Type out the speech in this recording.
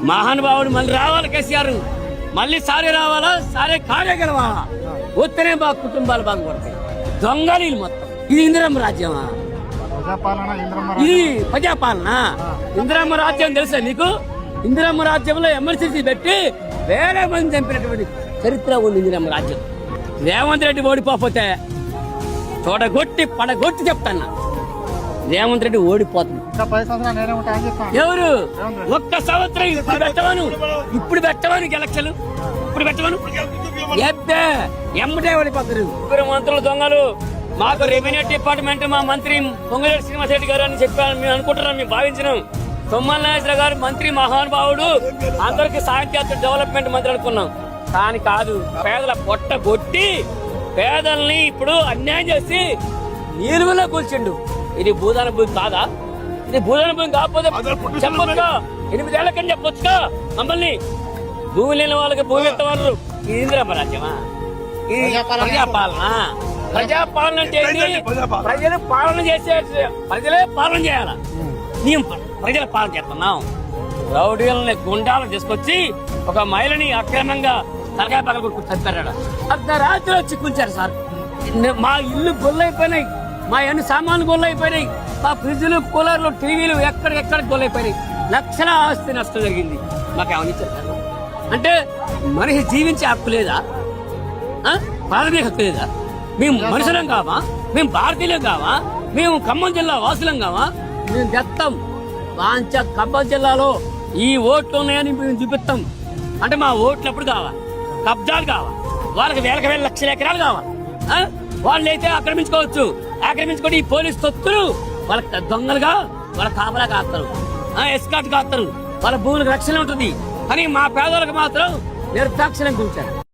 మహానుభావుడు మళ్ళీ రావాలి కేసీఆర్, మళ్ళీ సారే రావాలా, సారే కాడే గెలవాలా, వస్తేనే మా కుటుంబాలు బాగుపడతాయి. దొంగలు మొత్తం. ఇది ఇందిరమ్మ రాజ్యమా? ఇది ప్రజాపాలన. ఇందిరమ్మ రాజ్యం తెలుసా నీకు? ఇందిరమ్మ రాజ్యంలో ఎమర్జెన్సీ పెట్టి వేరే మంది చంపినటువంటి చరిత్ర ఉంది ఇందిరమ్మ రాజ్యం. రేవంత్ రెడ్డి ఓడిపోతే చూడగొట్టి పడగొట్టి చెప్తాను, రేవంత్ రెడ్డి ఓడిపోతుంది. ఎవరు ఒక్క సంవత్సరం ఇప్పుడు పెట్టవను ఎలక్షన్లు, ఇప్పుడు పెట్టవను ఎమ్మటే ఓడిపోతారు. ముగ్గురు మంత్రులు దొంగలు. మాకు రెవెన్యూ డిపార్ట్మెంట్ మా మంత్రి పొంగులేటి శ్రీనివాసరెడ్డి గారు అని చెప్పాను, మేము అనుకుంటున్నాం, మేము భావించినాం. తుమ్మల నాగేశ్వర గారు మంత్రి మహానుభావుడు, అందరికి సాంకేతిక డెవలప్మెంట్ మంత్రి అనుకున్నాం. కానీ కాదు, పేదల పొట్ట కొట్టి పేదల్ని ఇప్పుడు అన్యాయం చేసి నిలువలో కూర్చుండు. ఇది భూదాన భూమి కాదా? ఇది భూదాన భూమి కాకపోతే చెప్పొచ్చుగా, 8 ఏళ్ల కన్నా చెప్పొచ్చుగా మమ్మల్ని. భూమి లేని వాళ్ళకి భూమి ఎత్తవారు. ఇది ఇందిరమ్మ రాజ్యమా? ఇది ప్రజాపాలన. ప్రజాపాలన అంటే ప్రజలు పాలన చేసే, ప్రజలే పాలన చేయాల. మేము ప్రజల పాలన చేస్తున్నాం. రౌడీలని గుండాలను తీసుకొచ్చి ఒక మహిళని అక్రమంగా తలకాయ పగల కొట్టుకు చంపారు. అర్ధరాత్రి వచ్చి కూర్చారు సార్. మా ఇల్లు గొల్లైపోయినాయి, మా అన్ని సామాన్లు గొల్లైపోయినాయి, మా ఫ్రిడ్జ్లు, కూలర్లు, టీవీలు ఎక్కడికెక్కడ గొల్లైపోయినాయి. లక్షల ఆస్తి నష్టం జరిగింది. మాకు ఏమని ఇచ్చారు? అంటే మనిషి జీవించే హక్కు లేదా? ప్రాథమిక హక్కు లేదా? మేము మనుషులం కావా? మేము భారతీయులం కావా? మేము ఖమ్మం జిల్లా వాసులం కావా? మేము తెస్తాం. వాంచ ఖమ్మం జిల్లాలో ఈ ఓట్లు ఉన్నాయని మేము చూపిస్తాం. అంటే మా ఓట్లు ఎప్పుడు కావాలి? కబ్జాలు కావాలి. వాళ్ళకి వేల లక్షల ఎకరాలు కావాలి. వాళ్ళైతే ఆక్రమించుకోవచ్చు. ఆక్రమించుకొని ఈ పోలీసు తొత్తులు వాళ్ళకి దొంగలుగా వాళ్ళ కాపలా కాస్తారు, ఎస్కాట్ కాస్తారు. వాళ్ళ భూములకు రక్షణ ఉంటుంది. కానీ మా పేదలకు మాత్రం నిర్దాక్షిణ్యం కూర్చారు.